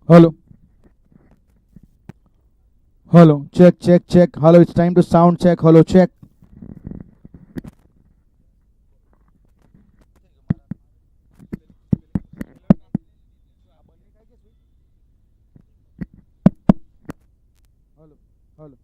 Hello, hello, check, check, check. Hello, it's time to sound check. Hello, check. Hello, hello.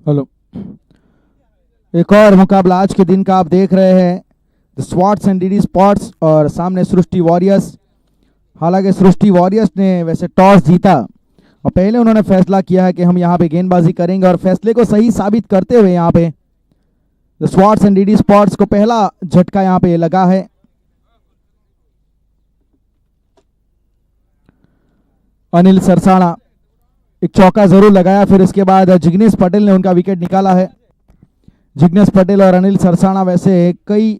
Hello. एक और मुकाबला आज के दिन का आप देख रहे हैं, the Swarts and DD spots और सामने सृष्टि वॉरियर्स। हालांकि सृष्टि वॉरियर्स ने वैसे टॉस जीता और पहले उन्होंने फैसला किया है कि हम यहाँ पे गेंदबाजी करेंगे और फैसले को सही साबित करते हुए यहाँ पे the Swarts and DD spots को पहला झटका यहाँ पे लगा है। अनिल सरसाणा एक चौका जरूर लगाया, फिर इसके बाद जिग्नेश पटेल ने उनका विकेट निकाला है। जिग्नेश पटेल और अनिल सरसाणा वैसे कई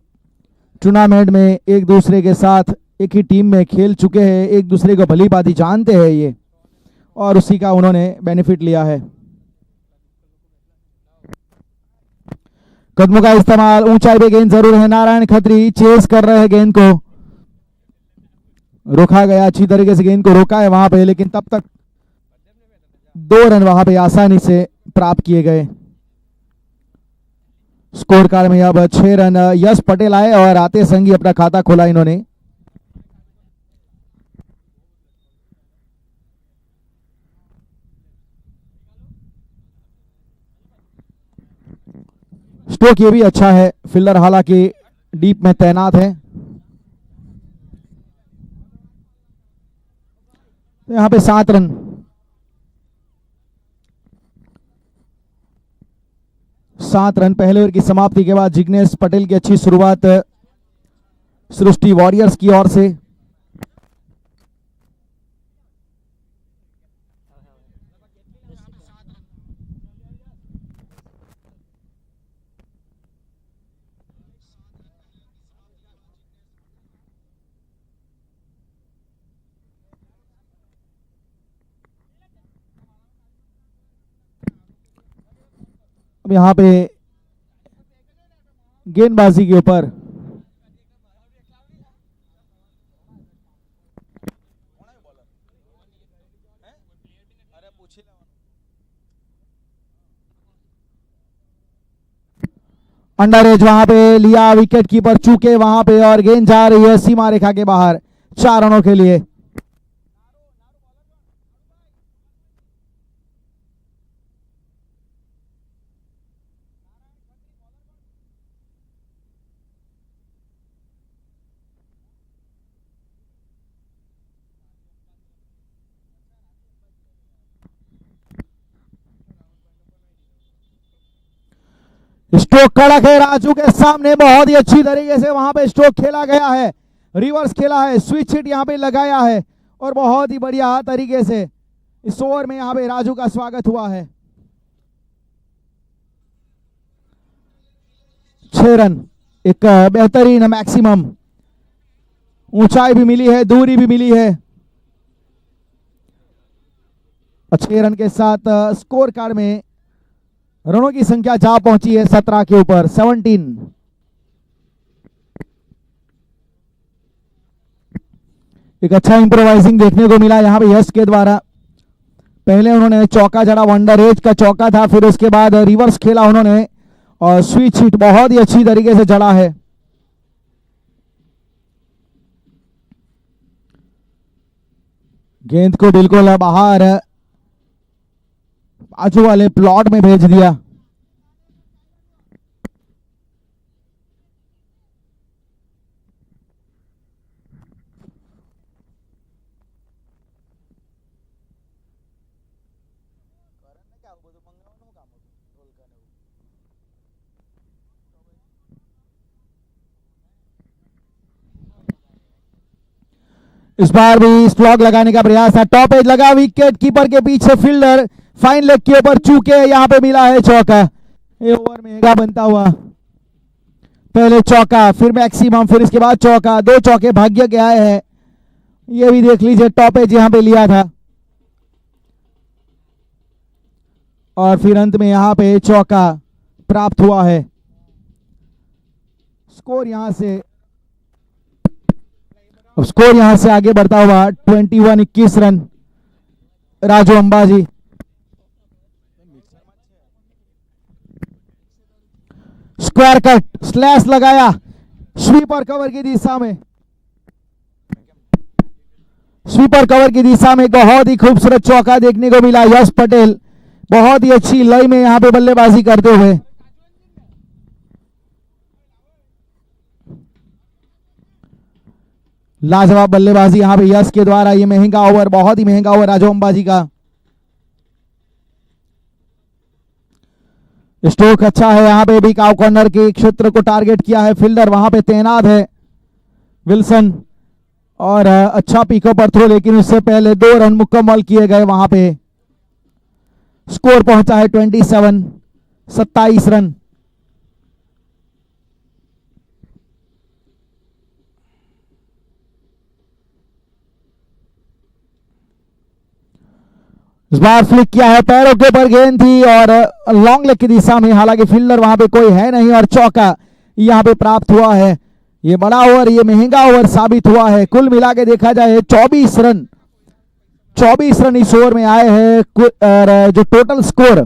टूर्नामेंट में एक दूसरे के साथ एक ही टीम में खेल चुके हैं, एक दूसरे को भली भांति जानते हैं ये, और उसी का उन्होंने बेनिफिट लिया है। कदमों का इस्तेमाल, ऊंचाई पे गेंद जरूर है। नारायण खत्री चेस कर रहे हैं गेंद को, रोका गया, अच्छी तरीके से गेंद को रोका है वहां पे, लेकिन तब तक 2 रन वहां पे आसानी से प्राप्त किए गए। स्कोर कार्ड में अब 6 रन यश पटेल आए और आते संगी अपना खाता खोला इन्होंने। स्ट्रोक ये भी अच्छा है, फील्डर हालांकि डीप में तैनात है। तो यहाँ पे 7 रन। पहले ओवर की समाप्ति के बाद जिग्नेश पटेल की अच्छी शुरुआत सृष्टि वॉरियर्स की ओर से। अब यहाँ पे गेंदबाजी के ऊपर अंडर एज वहां पे लिया, विकेट कीपर चूके वहां पे और गेंद जा रही है सीमा रेखा के बाहर 4 रनों के लिए। स्ट्रोक कड़क है राजू के सामने, बहुत ही अच्छी तरीके से वहां पे स्ट्रोक खेला गया है, रिवर्स खेला है, स्विच हिट यहां पे लगाया है और बहुत ही बढ़िया तरीके से इस ओवर में यहां पे राजू का स्वागत हुआ है। 6 रन, एक बेहतरीन मैक्सिमम, ऊंचाई भी मिली है, दूरी भी मिली है। 6 रन के साथ स्कोर कार्ड में रनों की संख्या जा पहुंची है 17 के ऊपर, 17। एक अच्छा इंप्रोवाइजिंग देखने को मिला यहां पे यश के द्वारा। पहले उन्होंने चौका जड़ा, वंडर एज का चौका था, फिर उसके बाद रिवर्स खेला उन्होंने और स्विच हिट बहुत ही अच्छी तरीके से जड़ा है। गेंद को बिल्कुल बाहर बाजू वाले प्लॉट में भेज दिया। इस बार भी स्लॉग लगाने का प्रयास था, टॉप एज लगा, विकेट कीपर के पीछे फील्डर फाइन लेग के ऊपर चूके, यहां पे मिला है चौका। ये ओवर महंगा बनता हुआ, पहले चौका, फिर मैक्सिमम, फिर इसके बाद चौका, 2 चौके भाग्य के आए हैं। ये भी देख लीजिए, टॉप एज यहां पे लिया था और फिर अंत में यहां पे चौका प्राप्त हुआ है। स्कोर यहां से आगे बढ़ता हुआ 21 run. Raju Ambaji square cut, slash लगाया, स्वीपर कवर की दिशा में, स्वीपर कवर की दिशा में बहुत ही खूबसूरत चौका देखने को मिला। यश पटेल बहुत ही अच्छी लय में यहां पे बल्लेबाजी करते हुए। लाजवाब बल्लेबाजी यहां पे यश के द्वारा। ये महंगा ओवर, बहुत ही महंगा ओवर राजू अंबाजी का। स्ट्रोक अच्छा है, यहां पे भी काउ कॉर्नर के क्षेत्र को टारगेट किया है, फील्डर वहां पे तैनात है विल्सन, और अच्छा पिकअप पर थ्रो, लेकिन उससे पहले 2 रन मुकम्मल किए गए वहां पे। स्कोर पहुंचा है 27 रन। इस बार फ्लिक किया है, पैरों के ऊपर गेंद थी और लॉन्ग लेग की दिशा में, हालांकि फील्डर वहां पे कोई है नहीं और चौका यहां पे प्राप्त हुआ है। ये बड़ा ओवर, ये महंगा ओवर साबित हुआ है। कुल मिला के देखा जाए 24 रन इस ओवर में आए हैं और जो टोटल स्कोर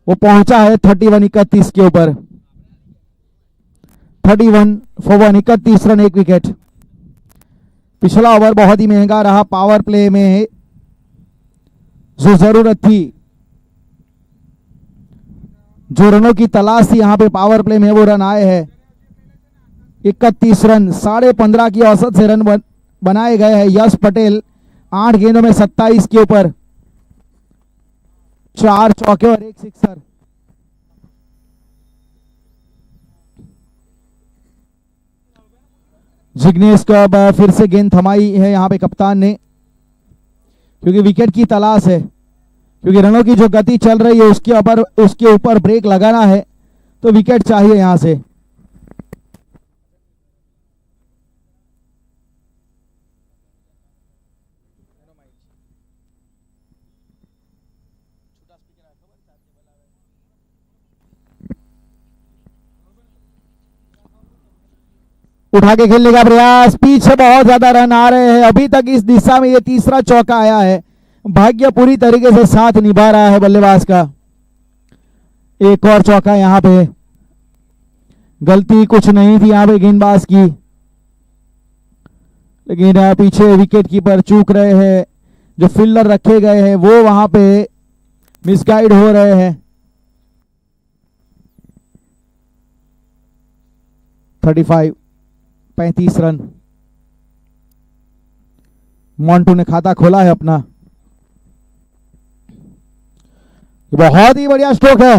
वो पहुंचा है 31 के ऊपर। 31 for 1, 31 रन, 1 विकेट। पिछला ओवर बहुत ही महंगा रहा, पावर प्ले में जो जरूरत थी, जो रनों की तलाश थी यहां पे पावर प्ले में, वो रन आए हैं। 31 रन, 15.5 की औसत से रन बनाए गए हैं। यश पटेल 8 गेंदों में 27 के ऊपर, 4 चौके और 1 सिक्सर। जिग्नेश को अब फिर से गेंद थमाई है यहां पे कप्तान ने, क्योंकि विकेट की तलाश है, क्योंकि रनों की जो गति चल रही है उसके ऊपर ब्रेक लगाना है, तो विकेट चाहिए यहां से। उठा के खेलने का प्रयास, पीछे बहुत ज्यादा रन आ रहे हैं अभी तक इस दिशा में। ये तीसरा चौका आया है, भाग्य पूरी तरीके से साथ निभा रहा है बल्लेबाज का। एक और चौका यहां पे, गलती कुछ नहीं थी यहां पे गेंदबाज की, लेकिन पीछे विकेट कीपर चूक रहे हैं, जो फील्डर रखे गए हैं वो वहां पे मिसगाइड हो रहे हैं। 35 रन। मोंटू ने खाता खोला है अपना। बहुत ही बढ़िया स्ट्रोक है,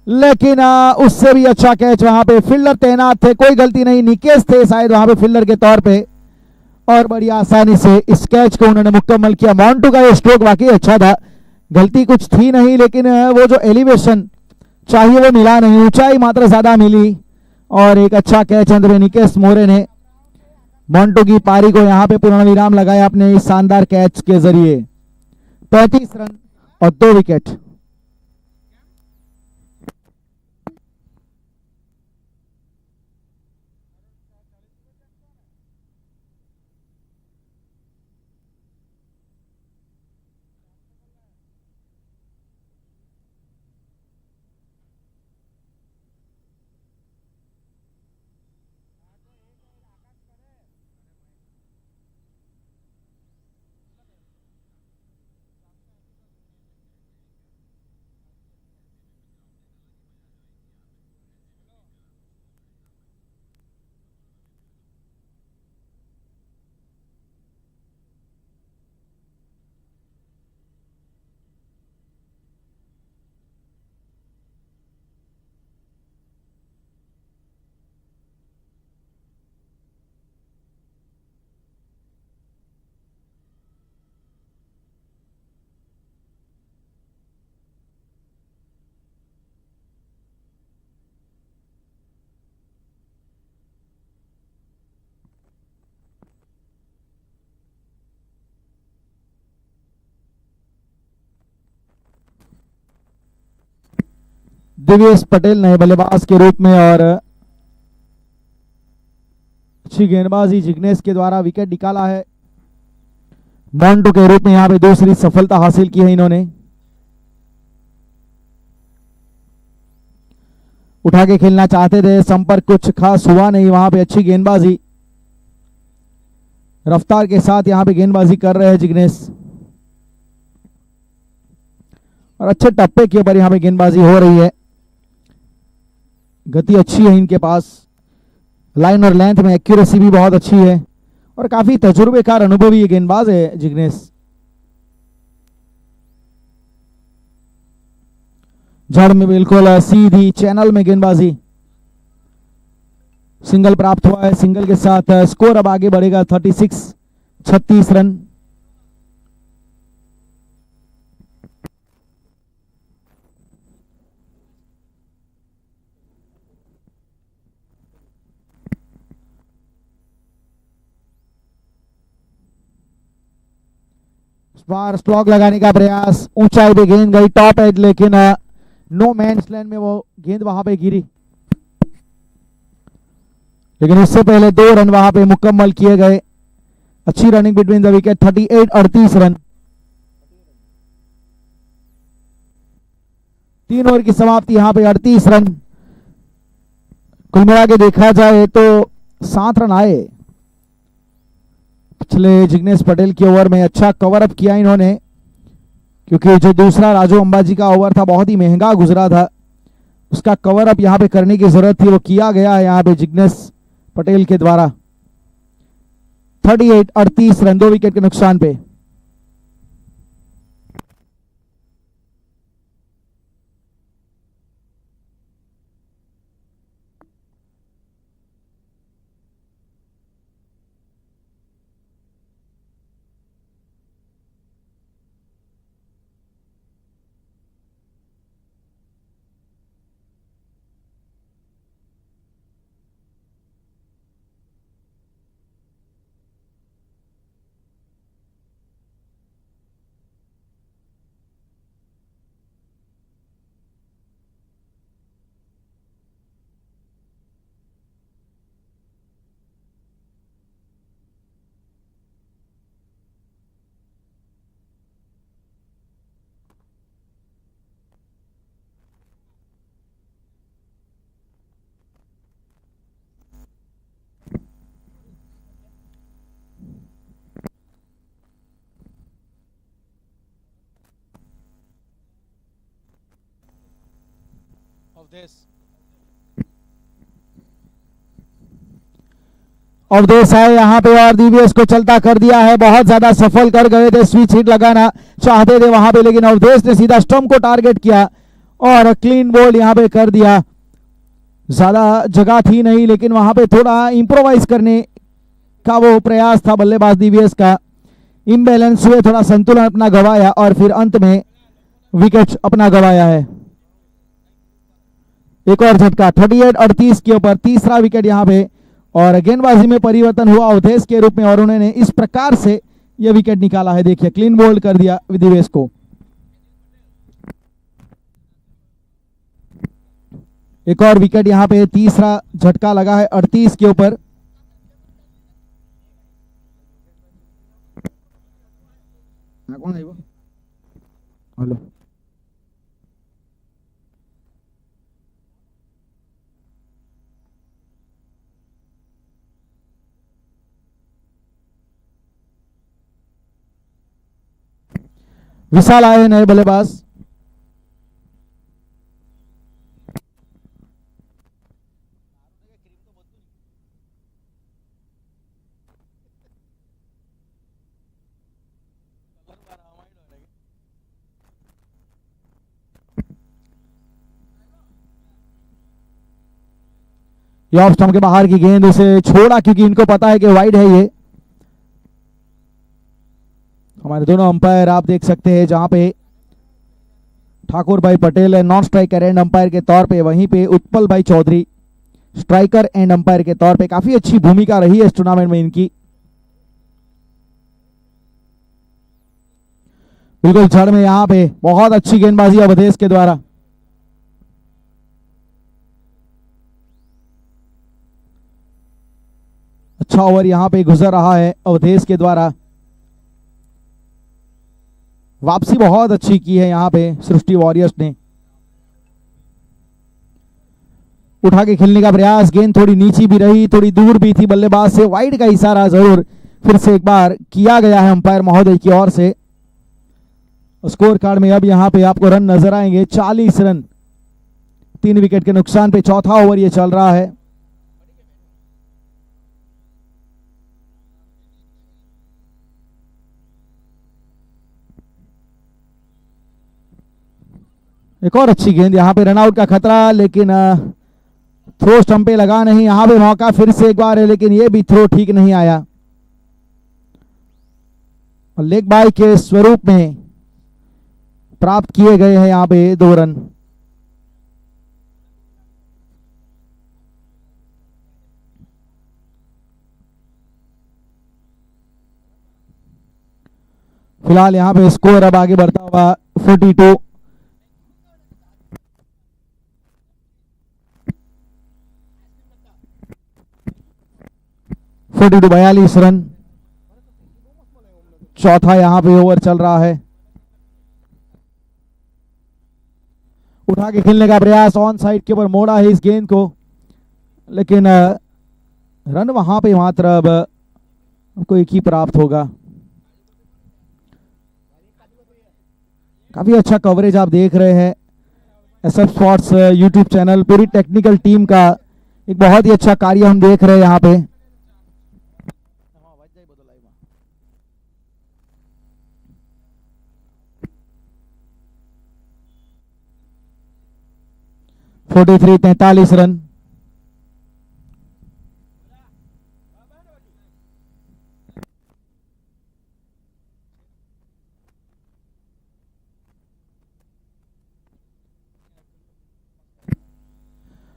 लेकिन उससे भी अच्छा कैच, वहां पे फील्डर तैनात थे, कोई गलती नहीं, निकेश थे शायद वहां पे फील्डर के तौर पे, और बड़ी आसानी से इस कैच को उन्होंने मुकम्मल किया। मोंटू का ये स्ट्रोक वाकई अच्छा था, गलती कुछ थी नहीं, लेकिन वो जो एलिवेशन चाहिए वो मिला नहीं, ऊंचाई मात्र ज्यादा मिली, और एक अच्छा कैच अंत में निकेश मोरे ने मोंटू की पारी को यहां पे पूर्ण विराम लगाया अपने इस शानदार कैच के जरिए। 35 रन और 2 विकेट। दिवेश पटेल नए बल्लेबाज के रूप में, और अच्छी गेंदबाजी जिग्नेश के द्वारा विकेट निकाला है। मोंटू के रूप में यहां पे दूसरी सफलता हासिल की है इन्होंने। उठा के खेलना चाहते थे, संपर्क कुछ खास हुआ नहीं, वहां पे अच्छी गेंदबाजी, रफ्तार के साथ यहां पे गेंदबाजी कर रहे हैं जिग्नेश, और अच्छे टप्पे के ऊपर यहां पे गेंदबाजी हो रही है। गति अच्छी है इनके पास, लाइन और लेंथ में एक्यूरेसी भी बहुत अच्छी है, और काफी तजुर्बेकार अनुभवी गेंदबाज है जिग्नेश। जड़ में बिल्कुल सीधी चैनल में गेंदबाजी, सिंगल प्राप्त हुआ है, सिंगल के साथ स्कोर अब आगे बढ़ेगा 36 रन। बार स्ट्रोक लगाने का प्रयास, ऊंचाई पे गेंद गई टॉप एज, लेकिन नो मैंस लैंड में वो गेंद वहां पे गिरी, लेकिन उससे पहले 2 रन वहां पे मुकम्मल किए गए। अच्छी running between the wicket, 38 run. 3 over की समाप्ति, यहां पे 38 रन। कुल मिला के देखा जाए तो 7 रन आए। पिछले जिग्नेश पटेल के ओवर में अच्छा कवर अप किया इन्होंने, क्योंकि जो दूसरा राजू अंबाजी का ओवर था बहुत ही महंगा गुजरा था, उसका कवर अप यहां पे करने की जरूरत थी, वो किया गया है यहां पे जिग्नेश पटेल के द्वारा। 38 रन, 2 विकेट के नुकसान पे। अवधेश है यहाँ पे, और दिव्यस को चलता कर दिया है, बहुत ज्यादा सफल कर गए थे, स्विच हिट लगाना चाहते थे वहां पे, लेकिन अवधेश ने सीधा स्टंप को टारगेट किया और क्लीन बोल्ड यहाँ पे कर दिया। ज्यादा जगह थी नहीं, लेकिन वहां पे थोड़ा इंप्रोवाइज करने का वो प्रयास था बल्लेबाज डीवीएस का। इम्बैलेंस हुए, थोड़ा संतुलन अपना गवाया और फिर अंत में विकेट अपना गवाया है। एक और झटका 38-38 के ऊपर, तीसरा विकेट यहाँ पे, और गेंदबाजी में परिवर्तन हुआ अवधेश के रूप में और उन्होंने इस प्रकार से यह विकेट निकाला है। देखिए क्लीन बोल्ड कर दिया दिवेश को। एक और विकेट यहाँ पे, तीसरा झटका लगा है 38 के ऊपर। कौन है वो? हेलो, विशाल आए नए बल्लेबाज। ये ऑफ स्टंप के बाहर की गेंद, उसे छोड़ा क्योंकि इनको पता है कि वाइड है ये। हमारे दोनों अंपायर आप देख सकते हैं, जहां पे ठाकुर भाई पटेल है नॉन स्ट्राइकर एंड अंपायर के तौर पे, वहीं पे उत्पल भाई चौधरी स्ट्राइकर एंड अंपायर के तौर पे। काफी अच्छी भूमिका रही है इस टूर्नामेंट में इनकी। बिल्कुल जड़ में यहाँ पे बहुत अच्छी गेंदबाजी अवधेश के द्वारा। अच्छा ओवर यहाँ पे गुजर रहा है अवधेश के द्वारा। वापसी बहुत अच्छी की है यहाँ पे सृष्टि वॉरियर्स ने। उठा के खेलने का प्रयास, गेंद थोड़ी नीची भी रही, थोड़ी दूर भी थी बल्लेबाज से। वाइड का इशारा जरूर फिर से एक बार किया गया है अंपायर महोदय की ओर से। स्कोर कार्ड में अब यहाँ पे आपको रन नजर आएंगे 40 रन, 3 विकेट के नुकसान पे। चौथा ओवर ये चल रहा है। एक और अच्छी गेंद, यहाँ पे रनआउट का खतरा, लेकिन थ्रो स्टंप पे लगा नहीं। यहाँ पे मौका फिर से एक बार है, लेकिन ये भी थ्रो ठीक नहीं आया। लेग बाय के स्वरूप में प्राप्त किए गए हैं यहाँ पे 2 रन। फिलहाल यहाँ पे स्कोर अब आगे बढ़ता हुआ 42 42 रन। चौथा यहाँ पे ओवर चल रहा है। उठा के खेलने का प्रयास, ऑन साइड के ऊपर मोड़ा है इस गेंद को, लेकिन रन वहां पे मात्र अब आपको एक ही प्राप्त होगा। काफी अच्छा कवरेज आप देख रहे हैं एसएफ स्पोर्ट्स यूट्यूब चैनल। पूरी टेक्निकल टीम का एक बहुत ही अच्छा कार्य हम देख रहे हैं यहाँ पे। Forty 43 run.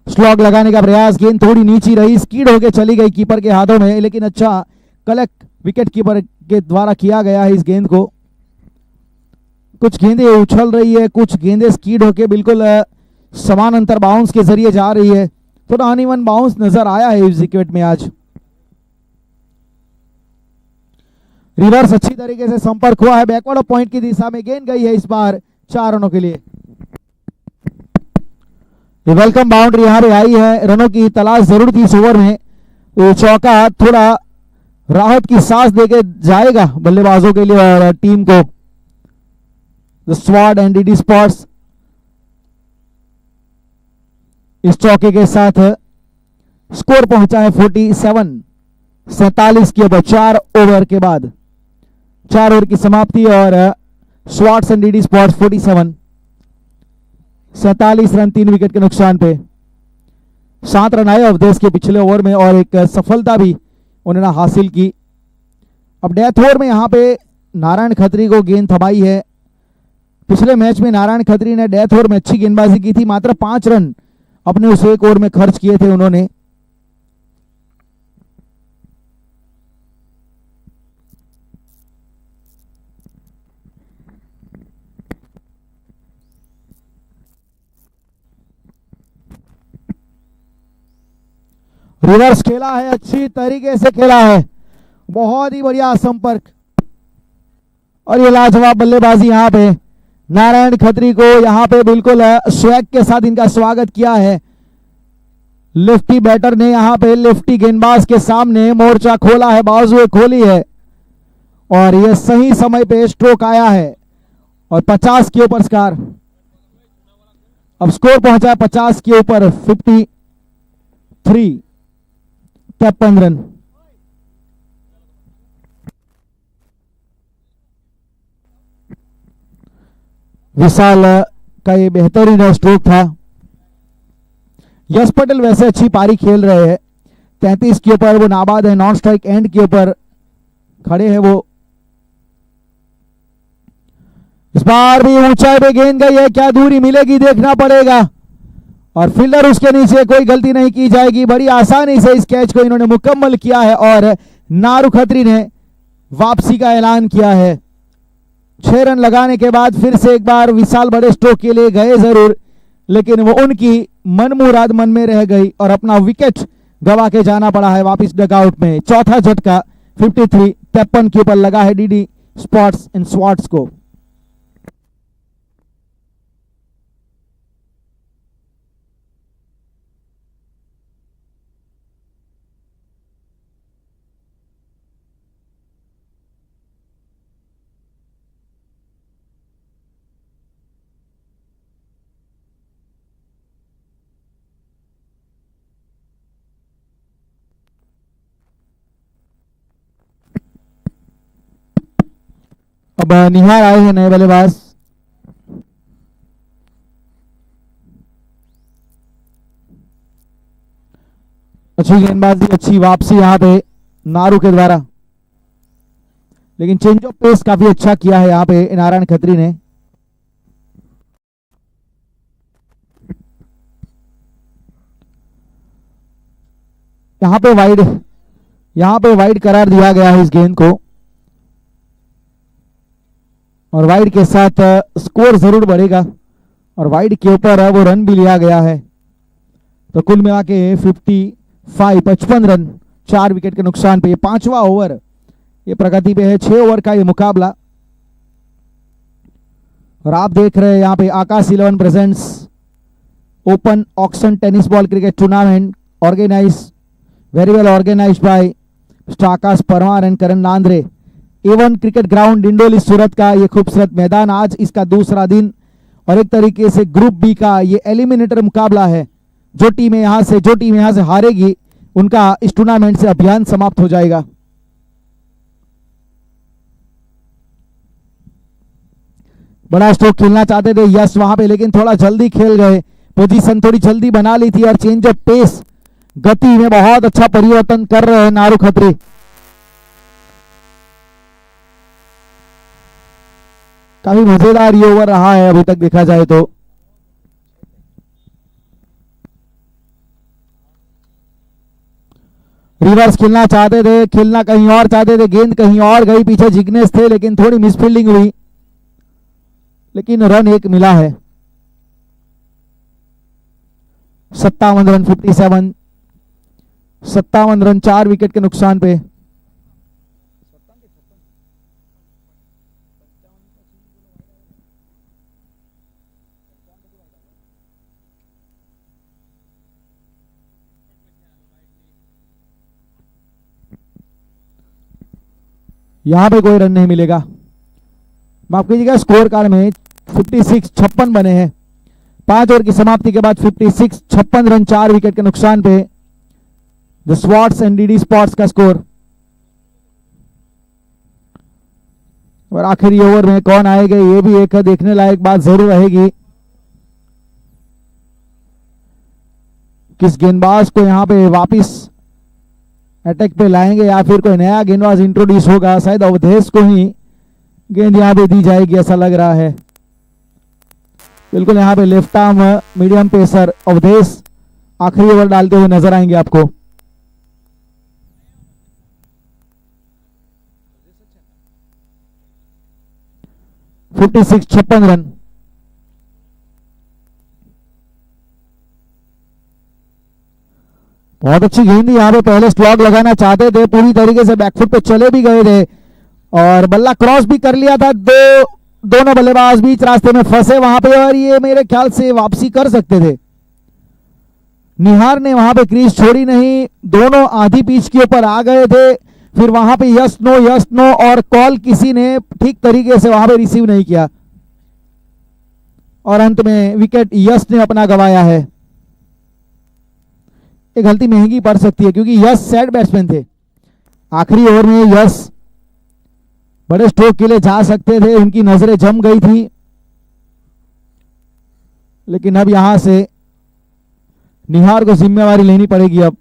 स्लॉग लगाने का प्रयास, गेंद थोड़ी नीची रही, स्कीड होके चली गई कीपर के हाथों में, लेकिन अच्छा कलेक्ट विकेट कीपर के द्वारा किया गया है इस गेंद को। कुछ गेंदें उछल रही है, कुछ गेंदें स्कीड होके बिल्कुल समान अंतर बाउंस के जरिए जा रही है। थोड़ा अनइवन बाउंस नजर आया है इस विकेट में आज। रिवर्स अच्छी तरीके से संपर्क हुआ है, बैकवर्ड ऑफ पॉइंट की दिशा में गेंद गई है इस बार 4 रनों के लिए। वेलकम बाउंड्री यहाँ पे आई है, रनों की तलाश जरूर थी इस ओवर में। तो चौका थोड़ा राहत की सांस देके जाएगा बल्लेबाजों के लिए और टीम को। द स्वाड एंड डीडी स्पोर्ट्स इस चौके के साथ स्कोर पहुंचा है 47 के ऊपर 4 ओवर के बाद। 4 ओवर की समाप्ति और Swarts and DD sports 47। 47 run 3 wicket के नुकसान पे। 7 रन आए अवधेश के पिछले ओवर में और एक सफलता भी उन्होंने हासिल की। अब डेथ ओवर में यहाँ पे नारायण खत्री को गेंद थमाई है। पिछले मैच में नारायण खत्री ने डेथ ओवर में अच्छी गेंदबाजी की थी, मात्र 5 रन अपने उस एक ओवर में खर्च किए थे उन्होंने। रिवर्स खेला है, अच्छी तरीके से खेला है, बहुत ही बढ़िया संपर्क और ये लाजवाब बल्लेबाजी। यहाँ पे नारायण खत्री को यहाँ पे बिल्कुल स्वैग के साथ इनका स्वागत किया है। लेफ्टी बैटर ने यहाँ पे लेफ्टी गेंदबाज के सामने मोर्चा खोला है, बाजुएं खोली है और ये सही समय पे स्ट्रोक आया है और 50 के ऊपर स्कोर। अब स्कोर पहुंचा है 50 के ऊपर, 53 रन। विशाल का ये बेहतरीन स्ट्रोक था। यश पटेल वैसे अच्छी पारी खेल रहे हैं, 33 के ऊपर वो नाबाद है, नॉन स्ट्राइक एंड के ऊपर खड़े हैं वो। इस बार भी ऊंचाई पे गेंद गई है, क्या दूरी मिलेगी देखना पड़ेगा और फील्डर उसके नीचे, कोई गलती नहीं की जाएगी। बड़ी आसानी से इस कैच को इन्होंने मुकम्मल किया है और नारू खत्री ने वापसी का ऐलान किया है। 6 रन लगाने के बाद फिर से एक बार विशाल बड़े स्ट्रोक के लिए गए जरूर, लेकिन वो उनकी मन मुराद मन में रह गई और अपना विकेट गवा के जाना पड़ा है वापस डगआउट में। चौथा झटका 53 के ऊपर लगा है डीडी स्पोर्ट्स एंड स्वाट्स को। अब निहार आए हैं नए बल्लेबाज। अच्छी गेंदबाजी, अच्छी वापसी यहाँ पे नारू के द्वारा, लेकिन चेंज ऑफ पेस काफी अच्छा किया है यहाँ पे नारायण खत्री ने। यहाँ पे वाइड करार दिया गया है इस गेंद को और वाइड के साथ स्कोर जरूर बढ़ेगा और वाइड के ऊपर वो रन भी लिया गया है। तो कुल मिला के 55 रन 4 विकेट के नुकसान पे। 5वां ओवर ये प्रगति पे है, 6 ओवर का ये मुकाबला और आप देख रहे हैं यहाँ पे Aakash 11 presents open auction tennis ball cricket tournament organise very well organised by mister Aakash Parmar and Karan Nandre. A1 cricket ground Dindoli Surat का ये खूबसूरत मैदान, आज इसका दूसरा दिन और एक तरीके से ग्रुप बी का ये एलिमिनेटर मुकाबला है। जो टीम यहां से हारेगी उनका इस टूर्नामेंट से अभियान समाप्त हो जाएगा। बड़ा स्ट्रोक खेलना चाहते थे यश वहां पे, लेकिन थोड़ा जल्दी खेल गए, पोजीशन थोड़ी जल्दी बना ली थी और चेंज ऑफ पेस गति में बहुत अच्छा परिवर्तन कर रहे हैं नारू खत्री। काफी मजेदार ये ओवर रहा है अभी तक देखा जाए तो। रिवर्स खेलना चाहते थे, खेलना कहीं और चाहते थे, गेंद कहीं और गई, पीछे जिग्नेश थे लेकिन थोड़ी मिसफील्डिंग हुई, लेकिन रन एक मिला है। 57 रन 57 रन 4 विकेट के नुकसान पे। यहां पे कोई रन नहीं मिलेगा, माफ कीजिएगा। स्कोर कार्ड में 56 बने हैं। 5 ओवर की समाप्ति के बाद 56 रन 4 विकेट के नुकसान पे the Swarts and DD sports का स्कोर। और आखिरी ओवर में कौन आएगा ये भी एक देखने लायक बात जरूर रहेगी। किस गेंदबाज को यहाँ पे वापिस अटैक पे लाएंगे या फिर कोई नया गेंदबाज इंट्रोड्यूस होगा। शायद अवधेश को ही गेंद यहाँ पे दी जाएगी ऐसा लग रहा है। बिल्कुल यहाँ पे left arm medium pacer Avdhesh आखिरी ओवर डालते हुए नजर आएंगे आपको। छप्पन रन। बहुत अच्छी गेंद यहाँ पे, पहले स्लॉग लगाना चाहते थे, पूरी तरीके से बैकफुट पे चले भी गए थे और बल्ला क्रॉस भी कर लिया था। दोनों बल्लेबाज बीच रास्ते में फंसे वहां पे और ये मेरे ख्याल से वापसी कर सकते थे। निहार ने वहां पे क्रीज छोड़ी नहीं, दोनों आधी पिच के ऊपर आ गए थे। फिर वहां पे यस नो और कॉल किसी ने ठीक तरीके से वहां पे रिसीव नहीं किया और अंत में विकेट यस ने अपना गंवाया है। एक गलती महंगी पड़ सकती है क्योंकि यस सेट बैट्समैन थे। आखिरी ओवर में यस बड़े स्ट्रोक के लिए जा सकते थे, उनकी नजरें जम गई थी, लेकिन अब यहां से निहार को जिम्मेवारी लेनी पड़ेगी। अब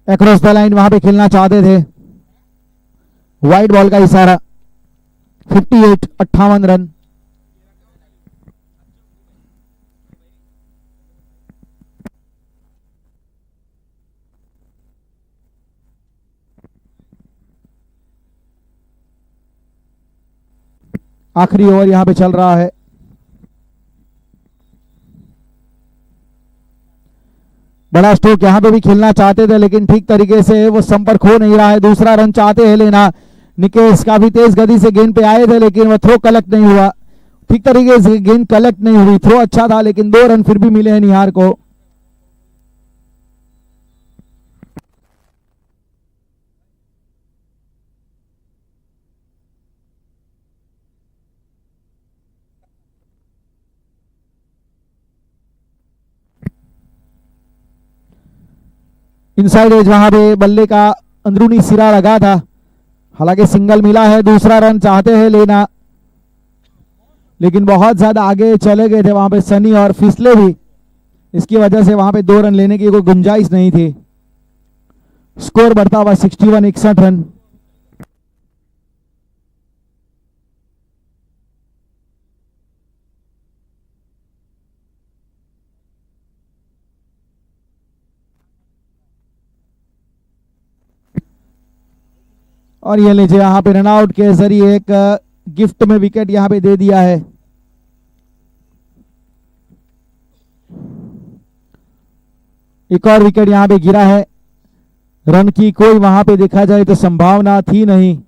अक्रॉस द लाइन वहां पे खेलना चाहते थे, वाइड बॉल का इशारा। 58 रन। आखिरी ओवर यहां पे चल रहा है। बड़ा स्ट्रोक यहां पे भी खेलना चाहते थे लेकिन ठीक तरीके से वो संपर्क हो नहीं रहा है। दूसरा रन चाहते हैं लेना। निकेश काफी तेज गति से गेंद पे आए थे लेकिन वो थ्रो कलेक्ट नहीं हुआ, ठीक तरीके से गेंद कलेक्ट नहीं हुई। थ्रो अच्छा था लेकिन 2 रन फिर भी मिले हैं निहार को। इनसाइड एज वहां पे बल्ले का अंदरूनी सिरा लगा था, हालांकि सिंगल मिला है। दूसरा रन चाहते हैं लेना लेकिन बहुत ज्यादा आगे चले गए थे वहां पे सनी और फिसले भी, इसकी वजह से वहां पे 2 रन लेने की कोई गुंजाइश नहीं थी। स्कोर बढ़ता हुआ 61 रन। और ये लीजिए यहां पे रनआउट के जरिए एक गिफ्ट में विकेट यहां पे दे दिया है। एक और विकेट यहां पे गिरा है। रन की कोई वहां पे देखा जाए तो संभावना थी नहीं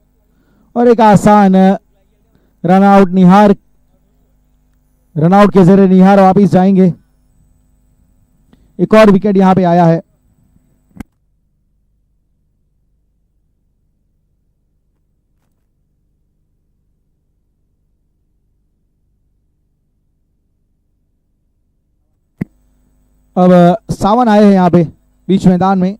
और एक आसान रनआउट निहार, रनआउट के जरिए निहार वापिस जाएंगे। एक और विकेट यहां पे आया है। अब सावन आए हैं यहाँ पे बीच मैदान में।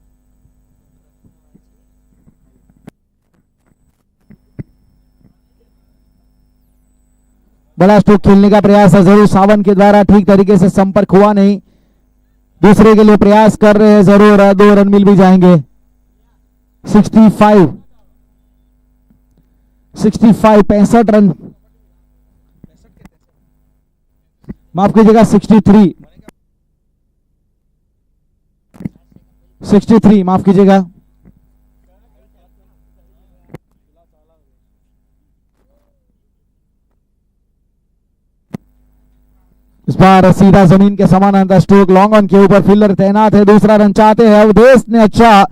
बड़ा स्ट्रोक खेलने का प्रयास है जरूर सावन के द्वारा, ठीक तरीके से संपर्क हुआ नहीं। दूसरे के लिए प्रयास कर रहे हैं जरूर, 2 रन मिल भी जाएंगे। 65 65 रन, माफ कीजिएगा 63 माफ कीजिएगा। इस बार सीधा जमीन के समानांतर स्ट्रोक, लॉन्ग ऑन के ऊपर फील्डर तैनात है। दूसरा रन चाहते हैं, अवधेश ने अच्छा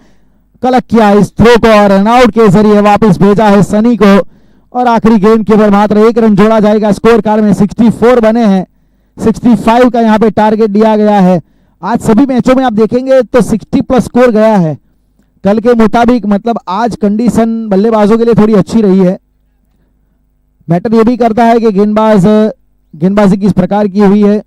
कलेक्ट किया इस थ्रो को और रनआउट के जरिए वापस भेजा है सनी को और आखिरी गेंद के ऊपर मात्र 1 रन जोड़ा जाएगा। स्कोर कार्ड में 64 बने हैं, 65 का यहाँ पे टारगेट दिया गया है। आज सभी मैचों में आप देखेंगे तो 60 प्लस स्कोर गया है कल के मुताबिक। मतलब आज कंडीशन बल्लेबाजों के लिए थोड़ी अच्छी रही है। मैटर ये भी करता है कि गेंदबाजी किस प्रकार की हुई है,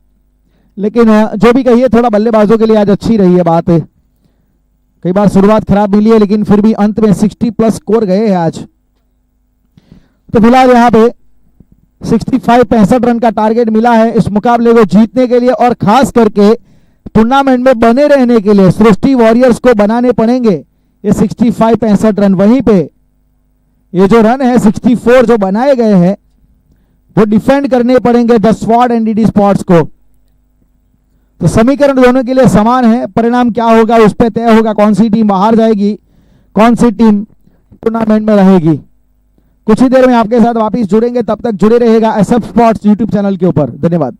लेकिन जो भी कहिए थोड़ा बल्लेबाजों के लिए आज अच्छी रही है बात। कई बार शुरुआत खराब मिली है, लेकिन फिर भी अंत में 60 प्लस स्कोर गए हैं आज। तो फिलहाल यहाँ पे 65 रन का टारगेट मिला है इस मुकाबले को जीतने के लिए, और खास करके टूर्नामेंट में बने रहने के लिए सृष्टि वॉरियर्स को बनाने पड़ेंगे ये 65 रन। वहीं पे ये जो रन है 64 जो बनाए गए हैं वो डिफेंड करने पड़ेंगे the sword and DD sports को। तो समीकरण दोनों के लिए समान है, परिणाम क्या होगा उस पर तय होगा कौन सी टीम बाहर जाएगी, कौन सी टीम टूर्नामेंट में रहेगी। कुछ ही देर में आपके साथ वापस जुड़ेंगे, तब तक जुड़े रहेगा एसएफ स्पोर्ट्स यूट्यूब चैनल के ऊपर। धन्यवाद।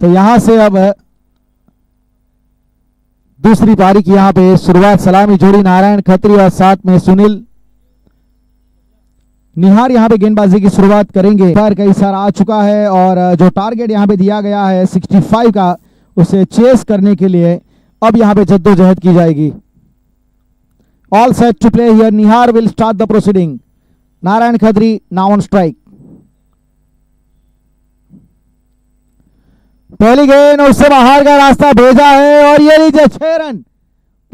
तो यहां से अब दूसरी पारी की यहां पे शुरुआत सलामी जोड़ी नारायण खत्री और साथ में सुनील निहार यहां पे गेंदबाजी की शुरुआत करेंगे। पर कई सारा आ चुका है और जो टारगेट यहां पे दिया गया है 65 का, उसे चेस करने के लिए अब यहां पे जद्दोजहद की जाएगी। All set to play here, Nihar will start the proceeding. Narayan Khatri now on strike. पहली गेंद उससे बाहर का रास्ता भेजा है और ये लीजिए 6 रन।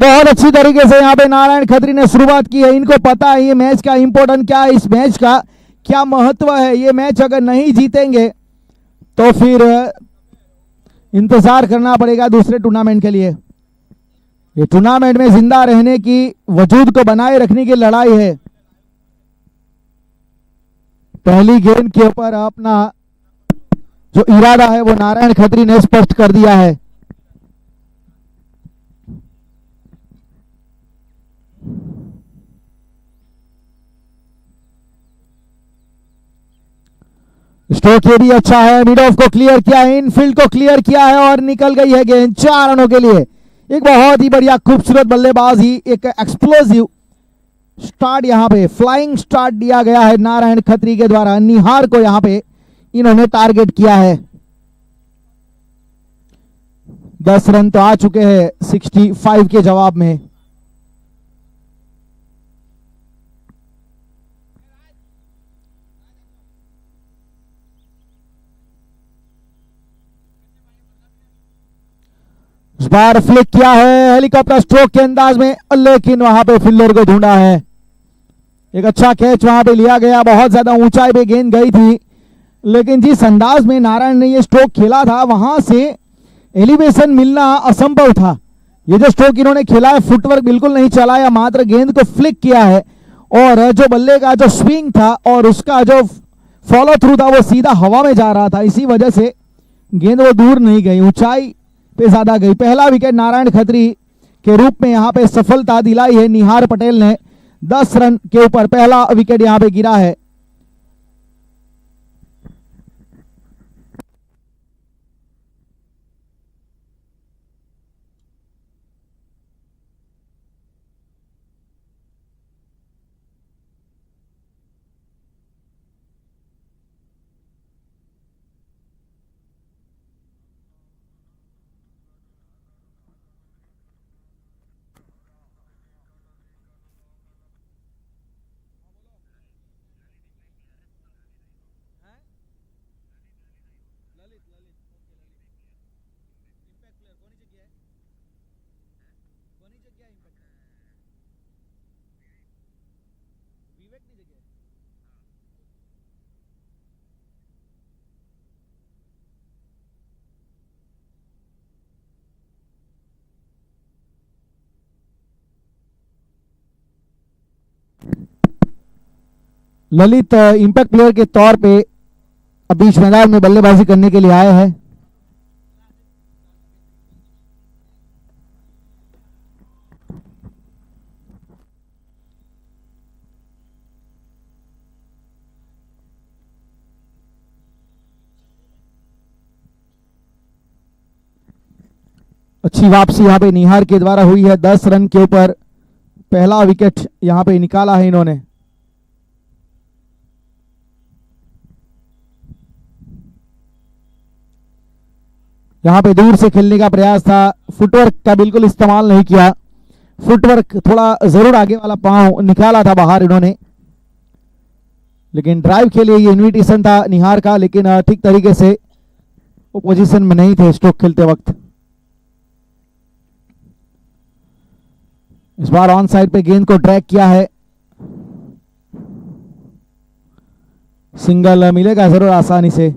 बहुत अच्छी तरीके से यहां पे नारायण खत्री ने शुरुआत की है। इनको पता है ये मैच का इंपॉर्टेंट क्या है, इस मैच का क्या महत्व है। ये मैच अगर नहीं जीतेंगे तो फिर इंतजार करना पड़ेगा दूसरे टूर्नामेंट के लिए। ये टूर्नामेंट में जिंदा रहने की, वजूद को बनाए रखने की लड़ाई है। पहली गेंद के ऊपर अपना जो इरादा है वो नारायण खत्री ने स्पष्ट कर दिया है। स्ट्रोक ये भी अच्छा है, मिड ऑफ को क्लियर किया है, इनफील्ड को क्लियर किया है और निकल गई है गेंद 4 रनों के लिए। एक बहुत ही बढ़िया खूबसूरत बल्लेबाजी, एक एक्सप्लोसिव स्टार्ट, यहां पे फ्लाइंग स्टार्ट दिया गया है नारायण खत्री के द्वारा। निहार को यहां पे इन्होंने टारगेट किया है। 10 रन तो आ चुके हैं 65 के जवाब में। इस बार फ्लिक किया है हेलीकॉप्टर स्ट्रोक के अंदाज में, लेकिन वहां पे फील्डर को ढूंढा है। एक अच्छा कैच वहां पे लिया गया, बहुत ज्यादा ऊंचाई पे गेंद गई थी, लेकिन जिस अंदाज में नारायण ने ये स्ट्रोक खेला था वहां से एलिवेशन मिलना असंभव था। ये जो स्ट्रोक इन्होंने खेला है, फुटवर्क बिल्कुल नहीं चलाया, मात्र गेंद को फ्लिक किया है और जो बल्ले का जो स्विंग था और उसका जो फॉलो थ्रू था वो सीधा हवा में जा रहा था। इसी वजह से गेंद वो दूर नहीं गई, ऊंचाई पे ज्यादा गई। पहला विकेट नारायण खत्री के रूप में यहां पे सफलता दिलाई है निहार पटेल ने। 10 रन के ऊपर पहला विकेट यहां पे गिरा है। ललित इंपैक्ट प्लेयर के तौर पे अब बीच मैदान में बल्लेबाजी करने के लिए आए हैं। अच्छी वापसी यहां पे निहार के द्वारा हुई है। 10 रन के ऊपर पहला विकेट यहां पे निकाला है इन्होंने। यहां पे दूर से खेलने का प्रयास था, फुटवर्क का बिल्कुल इस्तेमाल नहीं किया। फुटवर्क थोड़ा जरूर आगे वाला पांव निकाला था बाहर इन्होंने, लेकिन ड्राइव के लिए ये इन्विटेशन था निहार का, लेकिन ठीक तरीके से वो पोजीशन में नहीं थे स्ट्रोक खेलते वक्त। इस बार ऑन साइड पे गेंद को ड्रैग किया है, सिंगल मिलेगा जरूर आसानी से।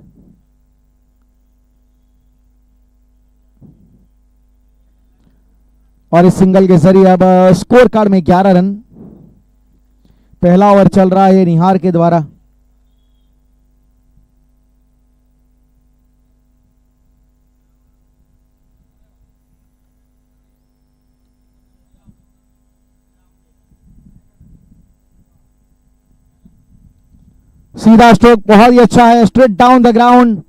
और इस सिंगल के जरिए अब स्कोर कार्ड में 11 रन। पहला ओवर चल रहा है निहार के द्वारा। सीधा स्ट्रोक बहुत ही अच्छा है, straight down the ground,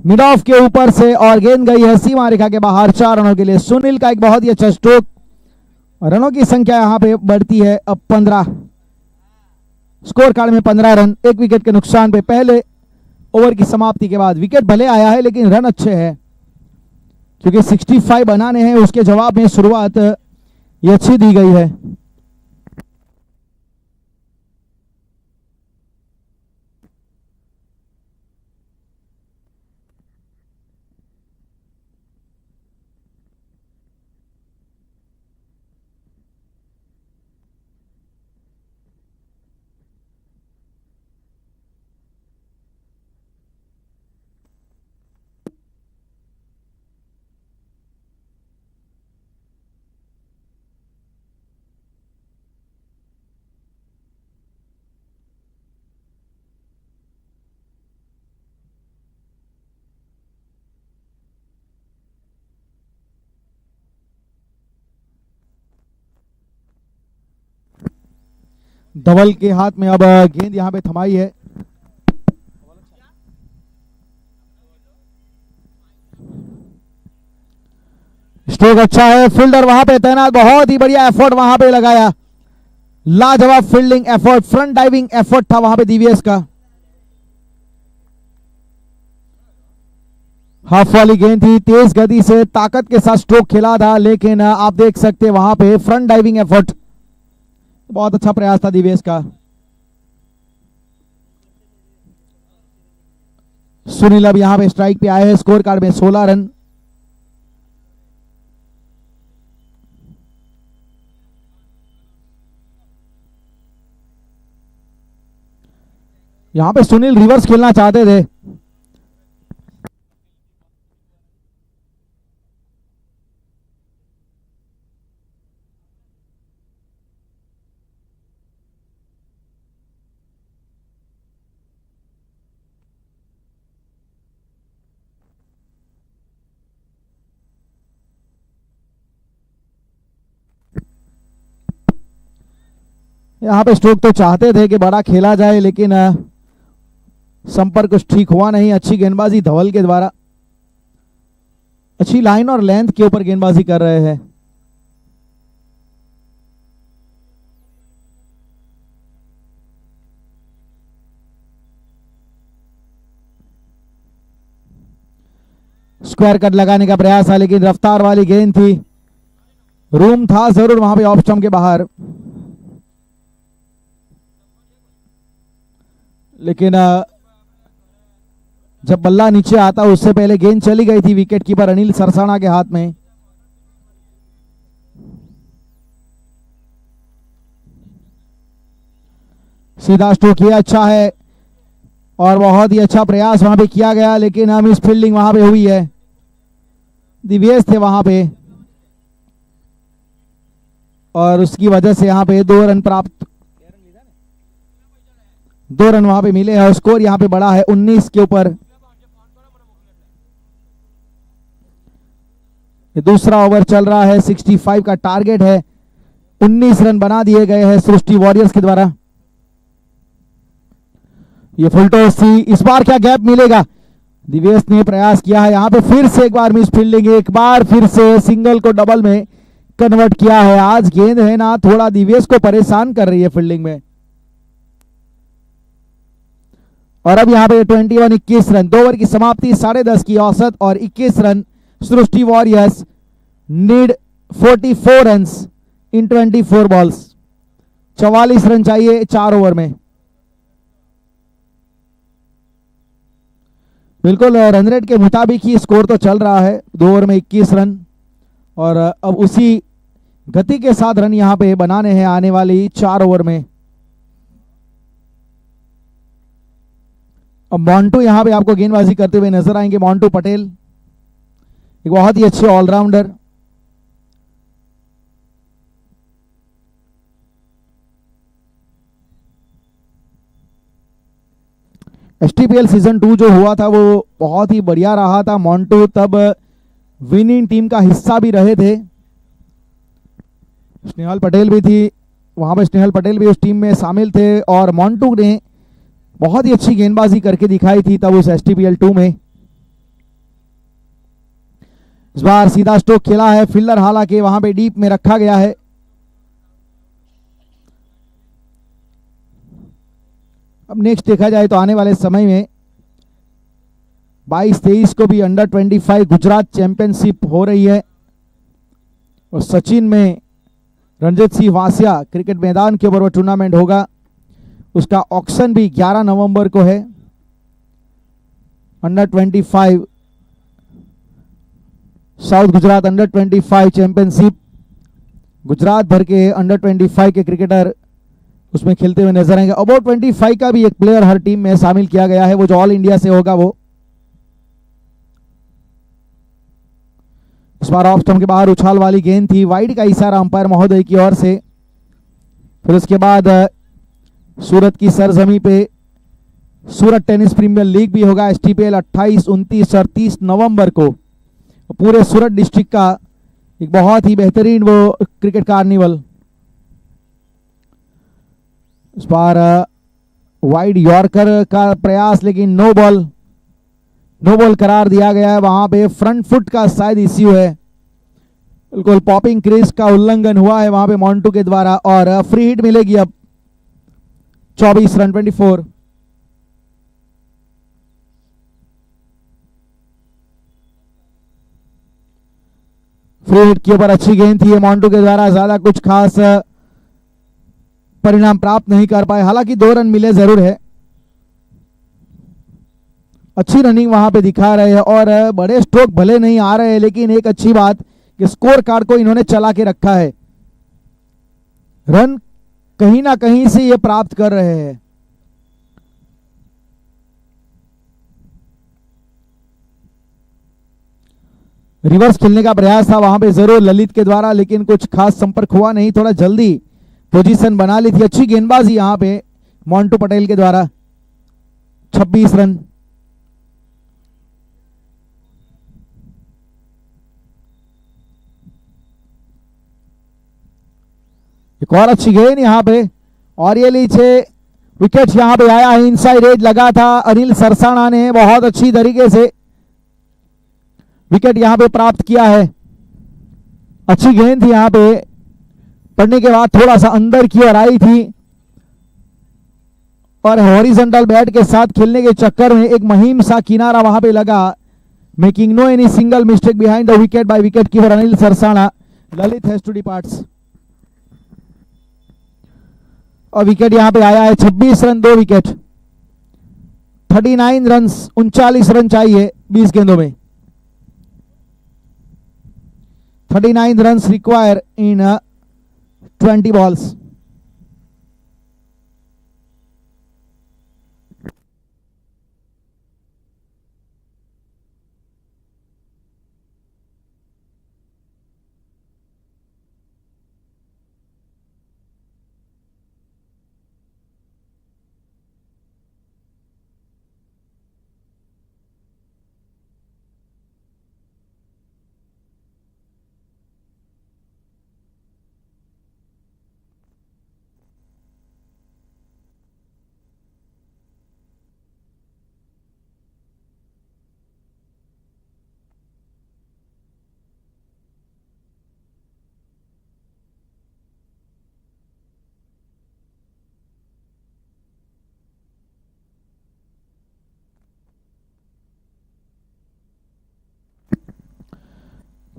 mid of के ऊपर से और गेंद गई है सीमा रेखा के बाहर 4 रनों के लिए। सुनील का एक बहुत ही अच्छा स्ट्रोक। रनों की संख्या यहां पे बढ़ती है अब 15। स्कोर कार्ड में 15 रन, 1 विकेट के नुकसान पे पहले ओवर की समाप्ति के बाद। विकेट भले आया है लेकिन रन अच्छे हैं, क्योंकि 65 बनाने हैं। उसके जवाब में शुरुआत ये अच्छी दी गई है। धवल के हाथ में अब गेंद यहां पे थमाई है। स्ट्रोक अच्छा है, फील्डर वहां पे तैनात, बहुत ही बढ़िया एफर्ट वहां पे लगाया। लाजवाब fielding effort, front diving effort था वहां पे दिव्येश का। हाफ वाली गेंद थी, तेज गति से ताकत के साथ स्ट्रोक खेला था, लेकिन आप देख सकते हैं वहां पे फ्रंट डाइविंग एफर्ट। बहुत अच्छा प्रयास था दिवेश का। सुनील अब यहां पे स्ट्राइक पे आए हैं। स्कोर कार्ड में 16 रन। यहां पे सुनील रिवर्स खेलना चाहते थे। यहां पे स्ट्रोक तो चाहते थे कि बड़ा खेला जाए, लेकिन संपर्क कुछ ठीक हुआ नहीं। अच्छी गेंदबाजी धवल के द्वारा, अच्छी लाइन और लेंथ के ऊपर गेंदबाजी कर रहे हैं। स्क्वायर कट लगाने का प्रयास था, लेकिन रफ्तार वाली गेंद थी। रूम था जरूर वहां पे ऑफ स्टंप के बाहर, लेकिन जब बल्ला नीचे आता उससे पहले गेंद चली गई थी विकेट कीपर अनिल सरसाना के हाथ में। सीधा स्ट्रोक किया, अच्छा है और बहुत ही अच्छा प्रयास वहां पे किया गया, लेकिन मिस फील्डिंग वहां पे हुई है। दिव्येश थे वहां पे और उसकी वजह से यहां पे 2 रन प्राप्त, 2 रन वहां पे मिले हैं और स्कोर यहां पे बड़ा है 19 के ऊपर। ये दूसरा ओवर चल रहा है, 65 का टारगेट है। 19 रन बना दिए गए हैं सृष्टि वॉरियर्स के द्वारा। ये फुल टॉस थी, इस बार क्या गैप मिलेगा? दिवेश ने प्रयास किया है, यहां पे फिर से एक बार मिस फील्डिंग, एक बार फिर से सिंगल को डबल में कन्वर्ट किया है। आज गेंद है ना थोड़ा दिवेश को परेशान कर रही है फील्डिंग में। और अब यहां पे 21 रन, 2 ओवर की समाप्ति, 10.5 की औसत और 21 run. Srishti warriors need 44 run in 24 balls. 44 run चाहिए 4 ओवर में। बिल्कुल रन रेट के मुताबिक ही स्कोर तो चल रहा है, 2 ओवर में 21 रन और अब उसी गति के साथ रन यहां पे बनाने हैं आने वाली 4 ओवर में। अब मोंटू यहां पे आपको गेंदबाजी करते हुए नजर आएंगे। मोंटू पटेल एक बहुत ही अच्छे ऑलराउंडर। एसटीपीएल सीजन 2 जो हुआ था वो बहुत ही बढ़िया रहा था। मोंटू तब विनिंग टीम का हिस्सा भी रहे थे। स्नेहल पटेल भी थी वहां पे, स्नेहल पटेल भी उस टीम में शामिल थे और मोंटू ने बहुत ही अच्छी गेंदबाजी करके दिखाई थी तब उस एसटीपीएल 2 में। इस बार सीधा स्ट्रोक खेला है, फील्डर हालांकि वहां पे डीप में रखा गया है। अब नेक्स्ट देखा जाए तो आने वाले समय में 22-23 को भी अंडर 25 गुजरात चैंपियनशिप हो रही है और सचिन में रणजीत सिंह वासिया क्रिकेट मैदान के ऊपर वो टूर्नामेंट होगा। उसका ऑक्शन भी 11 नवंबर को है। Under 25 south Gujarat under 25 championship, Gujarat भर के अंडर 25 के क्रिकेटर उसमें खेलते हुए नजर आएंगे। अबाउट 25 का भी एक प्लेयर हर टीम में शामिल किया गया है, वो जो ऑल इंडिया से होगा वो। इस बार ऑफ स्टंप के बाहर उछाल वाली गेंद थी, वाइड का इशारा अंपायर महोदय की ओर से। फिर उसके बाद सूरत की सरजमी पे सूरत टेनिस प्रीमियर लीग भी होगा। STPL 28, 29 और 30 नवंबर को पूरे सूरत डिस्ट्रिक्ट का एक बहुत ही बेहतरीन वो क्रिकेट कार्निवल। इस बार वाइड यॉर्कर का प्रयास, लेकिन नो बॉल करार दिया गया है। वहां पे फ्रंट फुट का शायद इश्यू है, बिल्कुल पॉपिंग क्रीज का उल्लंघन हुआ है वहां पे मॉन्टू के द्वारा और फ्री हिट मिलेगी अब 24 रन 24। फ्री हिट के ऊपर अच्छी गेंद थी मॉन्टू के द्वारा, ज्यादा कुछ खास परिणाम प्राप्त नहीं कर पाए, हालांकि 2 रन मिले जरूर है। अच्छी रनिंग वहां पे दिखा रहे हैं और बड़े स्ट्रोक भले नहीं आ रहे हैं, लेकिन एक अच्छी बात कि स्कोर कार्ड को इन्होंने चला के रखा है। रन कहीं ना कहीं से ये प्राप्त कर रहे हैं। रिवर्स खेलने का प्रयास था वहां पे जरूर ललित के द्वारा, लेकिन कुछ खास संपर्क हुआ नहीं, थोड़ा जल्दी पोजीशन बना ली थी। अच्छी गेंदबाजी यहां पे मॉन्टू पटेल के द्वारा। 26 रन। एक और अच्छी गेंद यहां पे और ये नीचे विकेट यहां पे आया है, इनसाइड एज लगा था। अनिल सरसाना ने बहुत अच्छी तरीके से विकेट यहां पे प्राप्त किया है। अच्छी गेंद थी यहां पे, पड़ने के बाद थोड़ा सा अंदर की ओर आई थी और हॉरिजॉन्टल बैट के साथ खेलने के चक्कर में एक महीम सा किनारा वहां पे लगा। Making no any single mistake behind the wicket by wicket keeper Anil Sarsana. Lalit has to departs. और विकेट यहां पे आया है 26 रन 2 विकेट। 39 रन 39 रन चाहिए 20 गेंदों में। 39 runs required in 20 balls.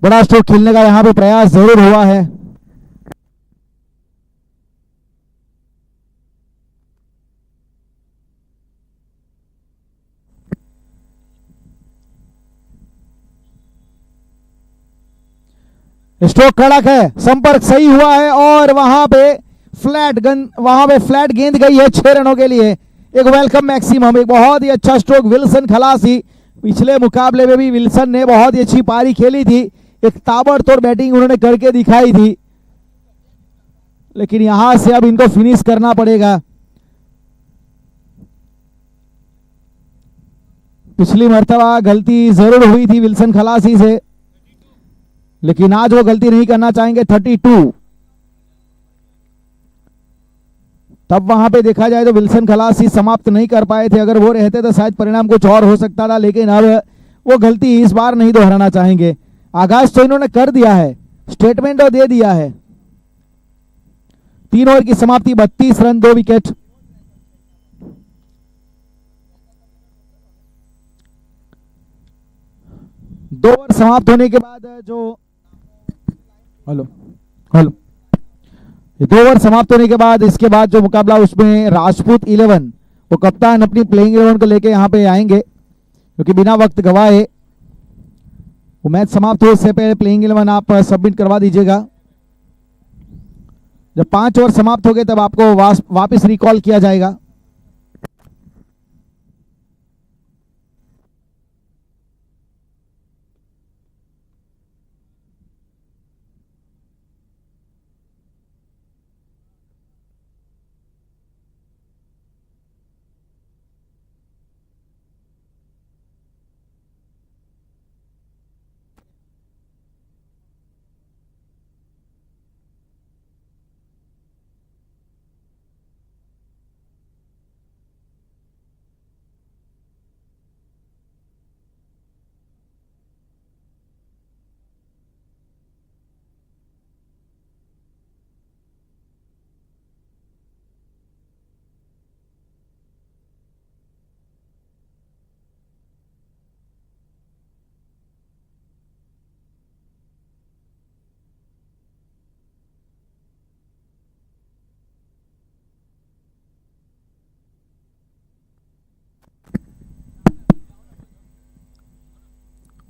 बड़ा स्ट्रोक खेलने का यहां पे प्रयास जरूर हुआ है। स्ट्रोक कड़क है, संपर्क सही हुआ है और वहां पे फ्लैट गेंद गई है 6 रनों के लिए। एक वेलकम मैक्सिमम, एक बहुत ही अच्छा स्ट्रोक विल्सन खलासी। पिछले मुकाबले में भी विल्सन ने बहुत ही अच्छी पारी खेली थी, एक ताबड़तोड़ बैटिंग उन्होंने करके दिखाई थी, लेकिन यहां से अब इनको फिनिश करना पड़ेगा। पिछली मर्तबा गलती जरूर हुई थी विल्सन खलासी से, लेकिन आज वो गलती नहीं करना चाहेंगे। 32। तब वहां पे देखा जाए तो विल्सन खलासी समाप्त नहीं कर पाए थे, अगर वो रहते तो शायद परिणाम कुछ और हो सकता था, लेकिन अब वो गलती इस बार नहीं दोहराना चाहेंगे। आगाज तो इन्होंने कर दिया है, स्टेटमेंट तो दे दिया है। 3 ओवर की समाप्ति, 32 रन 2 विकेट। दो ओवर समाप्त होने के बाद जो हेलो हेलो 2 ओवर समाप्त होने के बाद इसके बाद जो मुकाबला उसमें राजपूत 11 वो कप्तान अपनी प्लेइंग 11 को लेके यहां पे आएंगे, क्योंकि बिना वक्त गवाए वो मैच समाप्त हो इससे पहले प्लेइंग 11 आप सबमिट करवा दीजिएगा। जब 5 ओवर समाप्त हो गए तब आपको वापस रिकॉल किया जाएगा।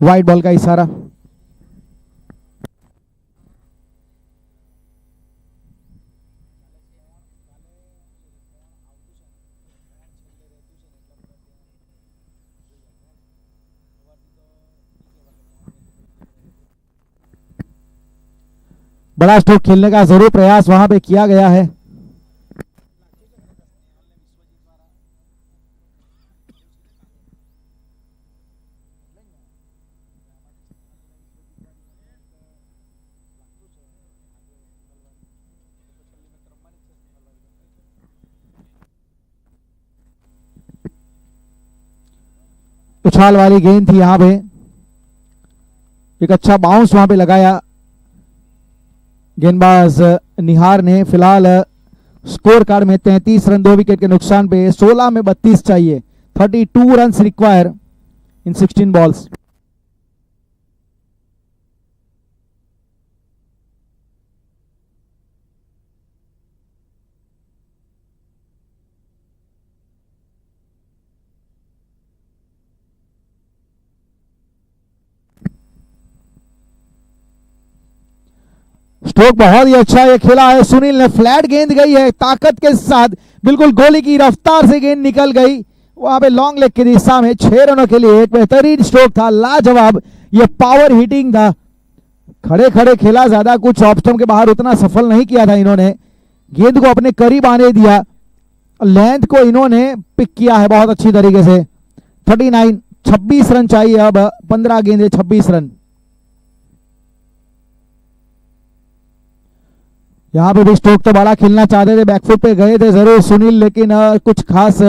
वाइट बॉल का इशारा। बड़ा स्ट्रोक खेलने का जरूर प्रयास वहां पे किया गया है। उछाल वाली गेंद थी, यहां पे एक अच्छा बाउंस वहां पे लगाया गेंदबाज निहार ने। फिलहाल स्कोर कार्ड में 33 रन 2 विकेट के नुकसान पे 16 में 32 चाहिए। 32 रन रिक्वायर इन 16 बॉल्स। स्ट्रोक बहुत ही अच्छा ये खेला है सुनील ने। फ्लैट गेंद गई है ताकत के साथ, बिल्कुल गोली की रफ्तार से गेंद निकल गई वहां पे लॉन्ग लेग की दिशा में। 6 रनों के लिए एक बेहतरीन स्ट्रोक था, लाजवाब। ये पावर हिटिंग था, खड़े खड़े खेला, ज्यादा कुछ ऑफ स्टंप के बाहर उतना सफल नहीं किया था इन्होंने। गेंद को अपने करीब आने दिया, लेंथ को इन्होंने पिक किया है बहुत अच्छी तरीके से। 39, 26 रन चाहिए अब। 15 गेंदे 26 रन। यहां पे भी स्ट्रोक तो बड़ा खेलना चाहते थे, बैकफुट पे गए थे जरूर सुनील, लेकिन कुछ खास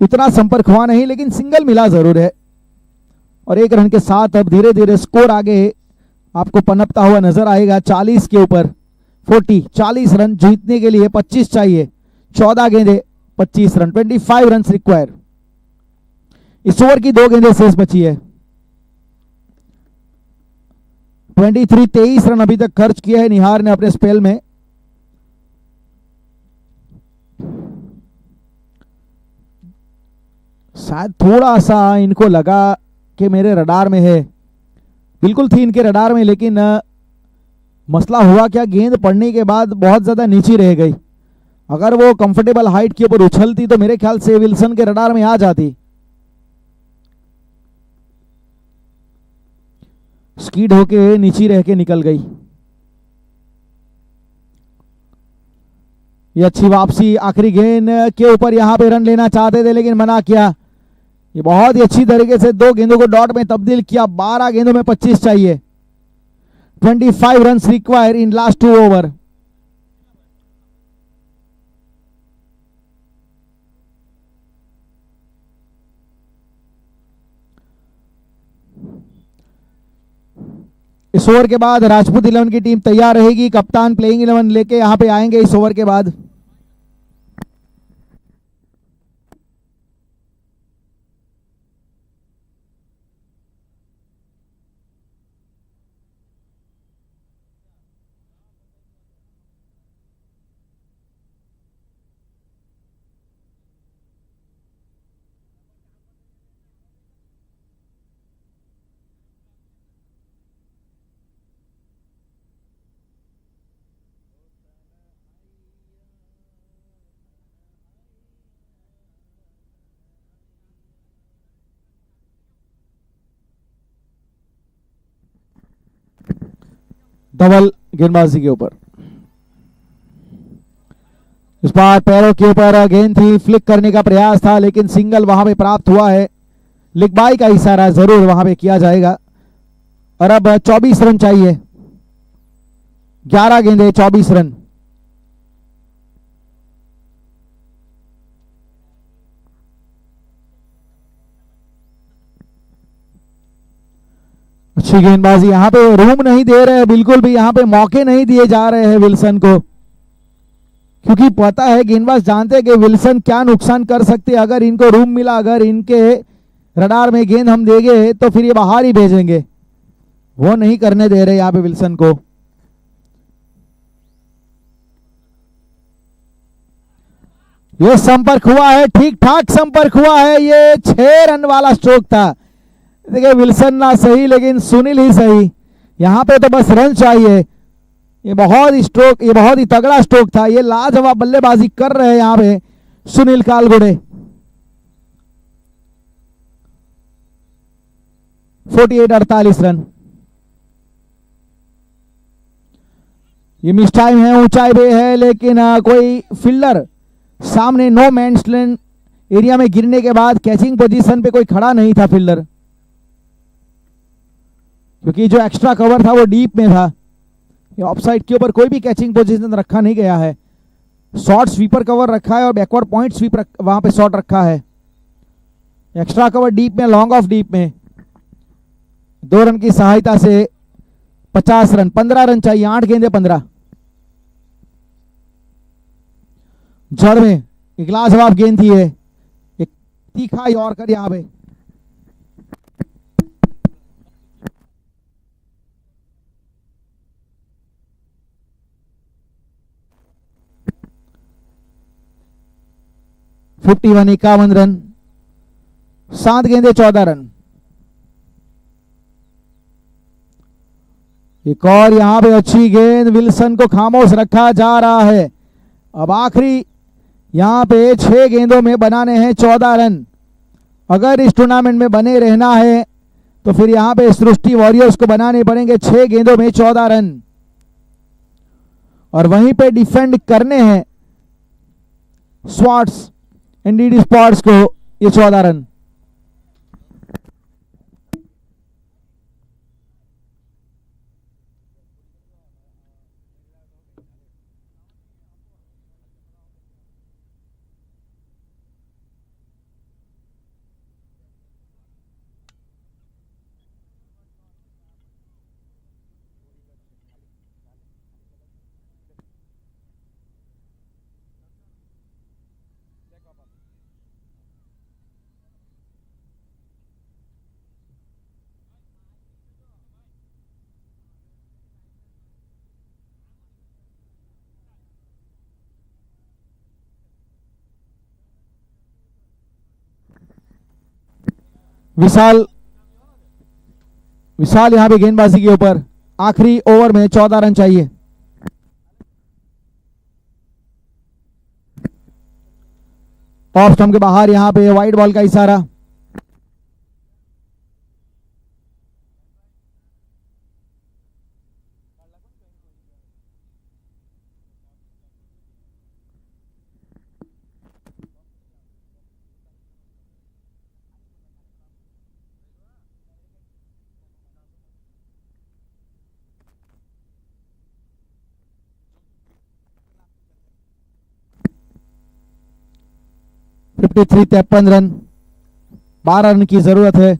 उतना संपर्क हुआ नहीं, लेकिन सिंगल मिला जरूर है। और 1 रन के साथ अब धीरे धीरे स्कोर आगे आपको पनपता हुआ नजर आएगा। 40 के ऊपर 40 रन जीतने के लिए 25 चाहिए। 14 गेंदे 25 रन, 25 रन रिक्वायर। इस ओवर की 2 गेंदें शेष बची है। 23 रन अभी तक खर्च किए हैं निहार ने अपने स्पेल में। शायद थोड़ा सा इनको लगा कि मेरे रडार में है, बिल्कुल थी इनके रडार में, लेकिन मसला हुआ क्या, गेंद पड़ने के बाद बहुत ज्यादा नीचे रह गई। अगर वो कंफर्टेबल हाइट के ऊपर उछलती तो मेरे ख्याल से विल्सन के रडार में आ जाती। स्कीड होके नीचे रह के निकल गई। ये अच्छी वापसी, आखिरी गेंद के ऊपर यहां पे रन लेना चाहते थे लेकिन मना किया। ये बहुत ही अच्छी तरीके से 2 गेंदों को डॉट में तब्दील किया। 12 गेंदों में 25 चाहिए। 25 run require in last 2 over. इस ओवर के बाद राजपूत 11 की टीम तैयार रहेगी। कप्तान प्लेइंग 11 लेके यहां पे आएंगे इस ओवर के बाद। डबल गेंदबाजी के ऊपर, इस बार पैरों के ऊपर गेंद थी, फ्लिक करने का प्रयास था लेकिन सिंगल वहां पे प्राप्त हुआ है। लिखबाई का इशारा जरूर वहां पे किया जाएगा। और अब 24 रन चाहिए, 11 गेंदे 24 रन। अच्छी गेंदबाजी, यहां पे रूम नहीं दे रहे हैं बिल्कुल भी, यहां पे मौके नहीं दिए जा रहे हैं विल्सन को, क्योंकि पता है गेंदबाज जानते हैं कि विल्सन क्या नुकसान कर सकते हैं। अगर इनको रूम मिला, अगर इनके रडार में गेंद हम देंगे तो फिर ये बाहर ही भेजेंगे, वो नहीं करने दे रहे यहां पे विल्सन को। ये संपर्क हुआ है, ठीक ठाक संपर्क हुआ है। ये 6 रन वाला स्ट्रोक था। देखिए विल्सन ना सही लेकिन सुनील ही सही, यहां पे तो बस रन चाहिए। ये बहुत ही तगड़ा स्ट्रोक था। ये लाजवाब बल्लेबाजी कर रहे हैं यहां पे सुनील कालगुडे। 48-48 रन। ये मिस टाइम है, ऊंचाई पे है लेकिन कोई फील्डर सामने नो मैन्स लैंड एरिया में गिरने के बाद कैचिंग पोजीशन पे कोई खड़ा नहीं था फील्डर, क्योंकि जो एक्स्ट्रा कवर था वो डीप में था। ये ऑफसाइड के ऊपर कोई भी कैचिंग पोजीशन रखा नहीं गया है। शॉर्ट स्वीपर कवर रखा है और बैकवर्ड पॉइंट स्वीप वहां पे शॉट रखा है। एक्स्ट्रा कवर डीप में, लॉन्ग ऑफ डीप में। 2 रन की सहायता से 50 रन, 15 रन चाहिए, 8 गेंदे 15। जड़ में एक लाजवाब गेंद थी, है एक तीखा यॉर्कर यहां पे। (51) 51 रन, 7 गेंदे 14 रन। एक और यहां पे अच्छी गेंद, विल्सन को खामोश रखा जा रहा है। अब आखिरी यहां पे 6 गेंदों में बनाने हैं 14 रन। अगर इस टूर्नामेंट में बने रहना है तो फिर यहां पे सृष्टि वॉरियर्स को बनाने पड़ेंगे 6 गेंदों में 14 रन, और वहीं पे डिफेंड करने हैं स्वाट्स एनडीडी स्पोर्ट्स को ये 14 रन। विशाल यहां पे गेंदबाजी के ऊपर, आखिरी ओवर में 14 रन चाहिए। ऑफ स्टंप के बाहर यहां पे वाइड बॉल का इशारा। (53) रन, 12 रन की जरूरत है।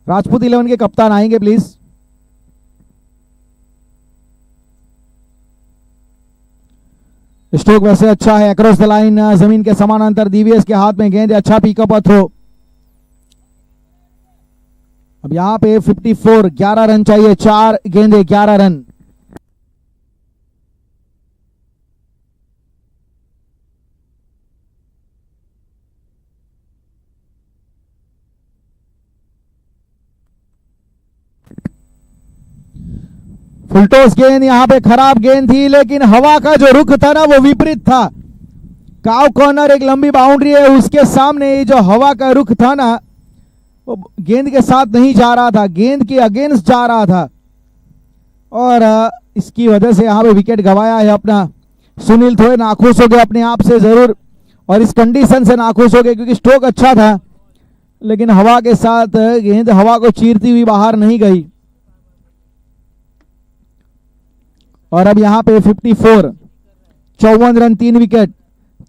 राजपूत 11 के कप्तान आएंगे प्लीज। स्ट्रोक वैसे अच्छा है, अक्रॉस द लाइन, जमीन के समानांतर, डीवीएस के हाथ में गेंद, अच्छा पिकअप और थ्रो। अब यहां पे 54, 11 रन चाहिए, 4 गेंदे 11 रन। फुलटॉस गेंद, यहां पे खराब गेंद थी, लेकिन हवा का जो रुख था ना वो विपरीत था। काव कॉर्नर एक लंबी बाउंड्री है, उसके सामने जो हवा का रुख था ना वो गेंद के साथ नहीं जा रहा था, गेंद के अगेंस्ट जा रहा था, और इसकी वजह से यहां पे विकेट गवाया है अपना। सुनील थोड़े नाखुश हो गए अपने आप से जरूर, और इस कंडीशन से नाखुश हो गए क्योंकि स्ट्रोक अच्छा था, लेकिन हवा के साथ गेंद हवा को चीरती हुई बाहर नहीं गई। और अब यहां पे 54, 54 रन, 3 विकेट,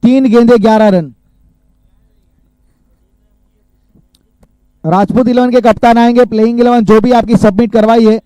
3 गेंदे 11 रन। राजपूत 11 के कप्तान आएंगे, प्लेइंग 11 जो भी आपकी सबमिट करवाई है।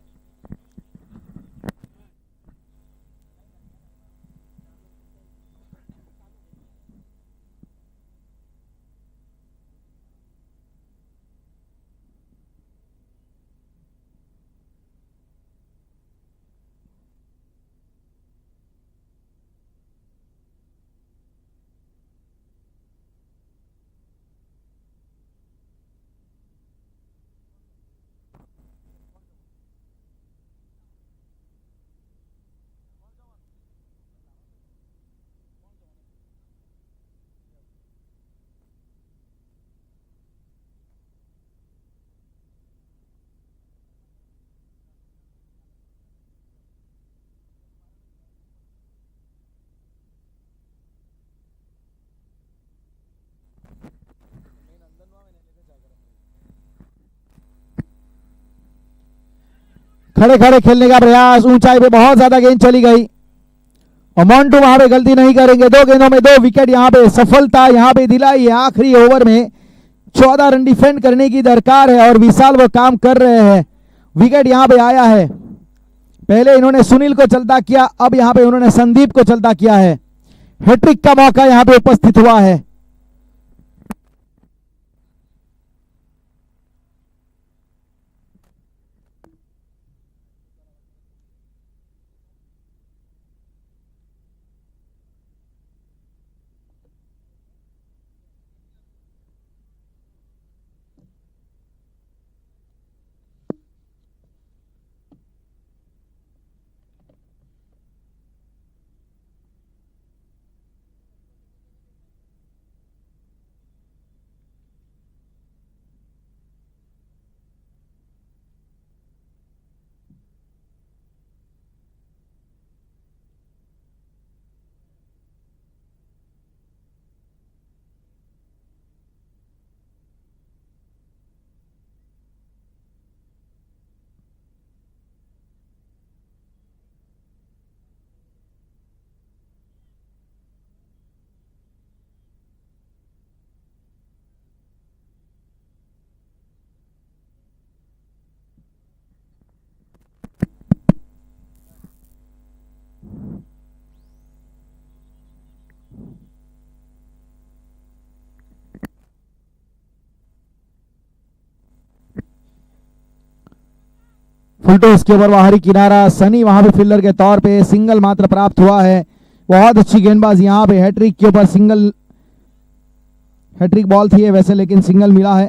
खड़े खड़े खेलने का प्रयास, ऊंचाई पे बहुत ज्यादा गेंद चली गई, और मोन्टू वहां पे गलती नहीं करेंगे। 2 गेंदों में 2 विकेट यहां पे सफलता यहां पे दिलाई है। आखिरी ओवर में 14 रन डिफेंड करने की दरकार है, और विशाल वो काम कर रहे हैं। विकेट यहां पे आया है, पहले इन्होंने सुनील को चलता किया, अब यहां पे उन्होंने संदीप को चलता किया है। हैट्रिक का मौका यहां पे उपस्थित हुआ है। फुलटॉस के ऊपर बाहरी किनारा, सनी वहां पे फील्डर के तौर पे, सिंगल मात्र प्राप्त हुआ है। बहुत अच्छी गेंदबाज यहां पे, हैट्रिक के ऊपर सिंगल, हैट्रिक बॉल थी वैसे, लेकिन सिंगल मिला है।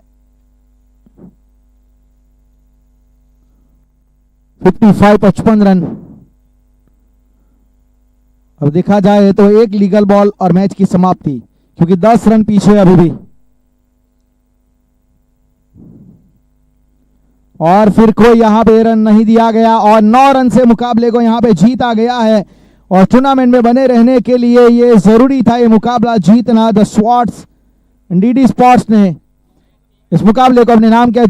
55, 55 रन। अब देखा जाए तो एक लीगल बॉल और मैच की समाप्ति, क्योंकि 10 रन पीछे अभी भी। और फिर कोई यहां पे रन नहीं दिया गया, और 9 रन से मुकाबले को यहां पे जीता गया है। और टूर्नामेंट में बने रहने के लिए ये जरूरी था ये मुकाबला जीतना। द स्वॉट्स डीडी स्पोर्ट्स ने इस मुकाबले को अपने नाम किया।